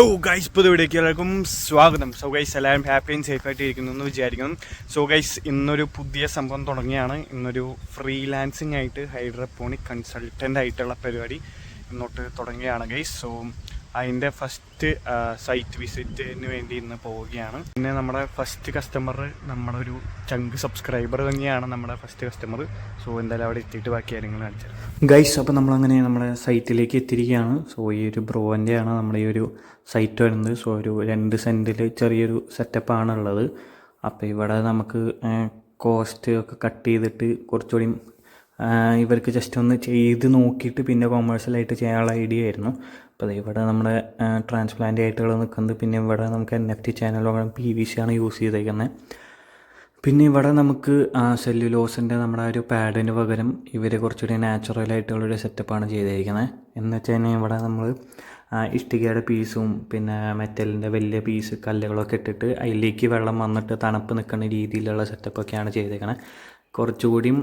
Hello guys, പുതിയ വീഡിയോയ്ക്ക് എല്ലാവർക്കും സ്വാഗതം. സോ ഗൈസ്, എല്ലാവരും ഹാപ്പി ആൻഡ് സേഫ് ആയിട്ട് ഇരിക്കുന്നു എന്ന് വിചാരിക്കുന്നു. സോ ഗൈസ്, ഇന്നൊരു പുതിയ സംഭവം തുടങ്ങിയാണ്. ഇന്നൊരു ഫ്രീലാൻസിങ് ആയിട്ട് ഹൈഡ്രോപോണിക് കൺസൾട്ടൻ്റ് ആയിട്ടുള്ള പരിപാടി ഇന്നോട്ട് തുടങ്ങിയാണ് ഗൈസ്. സോ അതിൻ്റെ ഫസ്റ്റ് സൈറ്റ് വിസിറ്റിന് വേണ്ടി ഇന്ന് പോവുകയാണ്. പിന്നെ നമ്മുടെ ഫസ്റ്റ് കസ്റ്റമർ നമ്മുടെ ഒരു ചങ്ക് സബ്സ്ക്രൈബർ തന്നെയാണ് നമ്മുടെ ഫസ്റ്റ് കസ്റ്റമർ. സോ എന്തായാലും അവിടെ എത്തിയിട്ട് ബാക്കി കാര്യങ്ങൾ കാണിച്ചത് ഗൈസ്. അപ്പോൾ നമ്മളങ്ങനെ നമ്മുടെ സൈറ്റിലേക്ക് എത്തിയിരിക്കുകയാണ്. സോ ഈ ഒരു ബ്രോൻ്റെയാണ് നമ്മുടെ ഈ ഒരു സൈറ്റ് വരുന്നത്. സോ ഒരു 2 സെൻറ്റിൽ ചെറിയൊരു സെറ്റപ്പാണ് ഉള്ളത്. അപ്പോൾ ഇവിടെ നമുക്ക് കോസ്റ്റ് ഒക്കെ കട്ട് ചെയ്തിട്ട് കുറച്ചുകൂടി ഇവർക്ക് ജസ്റ്റ് ഒന്ന് ചെയ്ത് നോക്കിയിട്ട് പിന്നെ കൊമേഴ്സ്യലായിട്ട് ചെയ്യാനുള്ള ഐഡിയ ആയിരുന്നു. അപ്പോൾ ഇവിടെ നമ്മുടെ ട്രാൻസ്പ്ലാന്റ് ആയിട്ടുകൾ നിൽക്കുന്നത്. പിന്നെ ഇവിടെ നമുക്ക് NFT ചാനലോ PVC ആണ് യൂസ് ചെയ്തേക്കുന്നത്. പിന്നെ ഇവിടെ നമുക്ക് സെല്ലുലോസിൻ്റെ നമ്മുടെ ഒരു പാഡിന് പകരം ഇവർ കുറച്ചുകൂടി നാച്ചുറലായിട്ടുള്ളൊരു സെറ്റപ്പാണ് ചെയ്തിരിക്കുന്നത്. എന്ന് വെച്ച് കഴിഞ്ഞാൽ ഇവിടെ നമ്മൾ ഇഷ്ടികയുടെ പീസും പിന്നെ മെറ്റലിൻ്റെ വലിയ പീസ് കല്ലുകളൊക്കെ ഇട്ടിട്ട് അതിലേക്ക് വെള്ളം വന്നിട്ട് തണുപ്പ് നിൽക്കുന്ന രീതിയിലുള്ള സെറ്റപ്പൊക്കെയാണ് ചെയ്തേക്കുന്നത്. കുറച്ചുകൂടിയും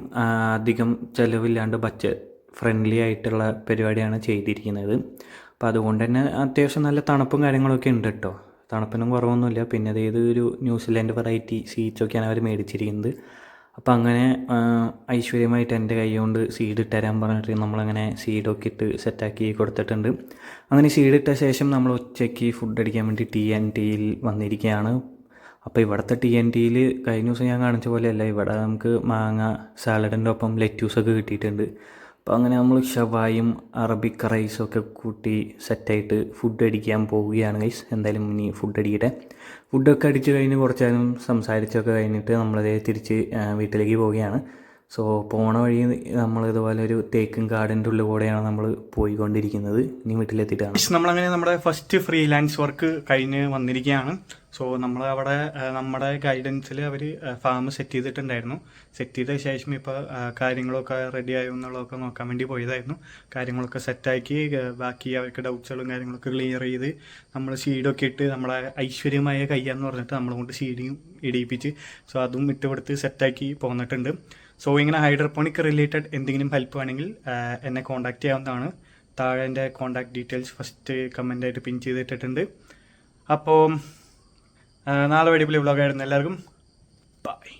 അധികം ചിലവില്ലാണ്ട് ഫ്രണ്ട്ലി ആയിട്ടുള്ള പരിപാടിയാണ് ചെയ്തിരിക്കുന്നത്. അപ്പോൾ അതുകൊണ്ട് തന്നെ അത്യാവശ്യം നല്ല തണുപ്പും കാര്യങ്ങളൊക്കെ ഉണ്ട് കേട്ടോ. തണുപ്പിനും കുറവൊന്നുമില്ല. പിന്നെ അതായത് ഒരു ന്യൂസിലാൻഡ് വെറൈറ്റി സീഡ്സൊക്കെയാണ് അവർ മേടിച്ചിരിക്കുന്നത്. അപ്പോൾ അങ്ങനെ ഐശ്വര്യമായിട്ട് എൻ്റെ കൈ കൊണ്ട് സീഡ് ഇട്ടുതരാൻ പറഞ്ഞിട്ട് നമ്മളങ്ങനെ സീഡൊക്കെ ഇട്ട് സെറ്റാക്കി കൊടുത്തിട്ടുണ്ട്. അങ്ങനെ സീഡ് ഇട്ട ശേഷം നമ്മൾ ഉച്ചയ്ക്ക് ഫുഡ് അടിക്കാൻ വേണ്ടി TNTയിൽ വന്നിരിക്കുകയാണ്. അപ്പോൾ ഇവിടുത്തെ TNTയിൽ കഴിഞ്ഞ ദിവസം ഞാൻ കാണിച്ച പോലെയല്ല. ഇവിടെ നമുക്ക് മാങ്ങ സാലഡിൻ്റെ ഒപ്പം ലെറ്റ്യൂസൊക്കെ കിട്ടിയിട്ടുണ്ട്. അപ്പോൾ അങ്ങനെ നമ്മൾ ഷവായും അറബിക് റൈസൊക്കെ കൂട്ടി സെറ്റായിട്ട് ഫുഡ് അടിക്കാൻ പോവുകയാണ് ഗൈസ്. എന്തായാലും ഇനി ഫുഡ് അടിക്കട്ടെ. ഫുഡൊക്കെ അടിച്ച് കഴിഞ്ഞ് കുറച്ച് നേരം സംസാരിച്ചൊക്കെ കഴിഞ്ഞിട്ട് നമ്മളതേ തിരിച്ച് വീട്ടിലേക്ക് പോവുകയാണ്. സോ പോണ വഴി നമ്മൾ ഇതുപോലെ ഒരു തേക്കും കാടിൻ്റെ ഉള്ളിൽ കൂടെയാണ് നമ്മൾ പോയിക്കൊണ്ടിരിക്കുന്നത്. ഇനി വീട്ടിലെത്തിയിട്ടാണ് നമ്മളങ്ങനെ നമ്മുടെ ഫസ്റ്റ് ഫ്രീലാൻസ് വർക്ക് കഴിഞ്ഞ് വന്നിരിക്കുകയാണ്. സോ നമ്മൾ അവിടെ നമ്മുടെ ഗൈഡൻസിൽ അവർ ഫാം സെറ്റ് ചെയ്തിട്ടുണ്ടായിരുന്നു. സെറ്റ് ചെയ്ത ശേഷം ഇപ്പോൾ കാര്യങ്ങളൊക്കെ റെഡി ആയോ എന്നുള്ളതൊക്കെ നോക്കാൻ വേണ്ടി പോയതായിരുന്നു. കാര്യങ്ങളൊക്കെ സെറ്റാക്കി ബാക്കി അവർക്ക് ഡൗട്ട്സുകളും കാര്യങ്ങളൊക്കെ ക്ലിയർ ചെയ്ത് നമ്മൾ ഷീഡൊക്കെ ഇട്ട് നമ്മളെ ഐശ്വര്യമായ കയ്യാന്ന് പറഞ്ഞിട്ട് നമ്മളെ ഷീഡിങ് ഇടിയിപ്പിച്ച് സോ അതും ഇട്ട് കൊടുത്ത് സെറ്റാക്കി പോന്നിട്ടുണ്ട്. സോ ഇങ്ങനെ ഹൈഡ്രോപോണിക് റിലേറ്റഡ് എന്തെങ്കിലും ഹെൽപ്പ് വേണമെങ്കിൽ എന്നെ കോൺടാക്റ്റ് ചെയ്യാവുന്നതാണ്. താഴെ എൻ്റെ കോൺടാക്ട് ഡീറ്റെയിൽസ് ഫസ്റ്റ് കമൻ്റായിട്ട് പിൻ ചെയ്തിട്ടിട്ടുണ്ട്. അപ്പോൾ നാളെ അടിപൊളി വ്ളോഗായിരുന്നു. എല്ലാവർക്കും ബൈ.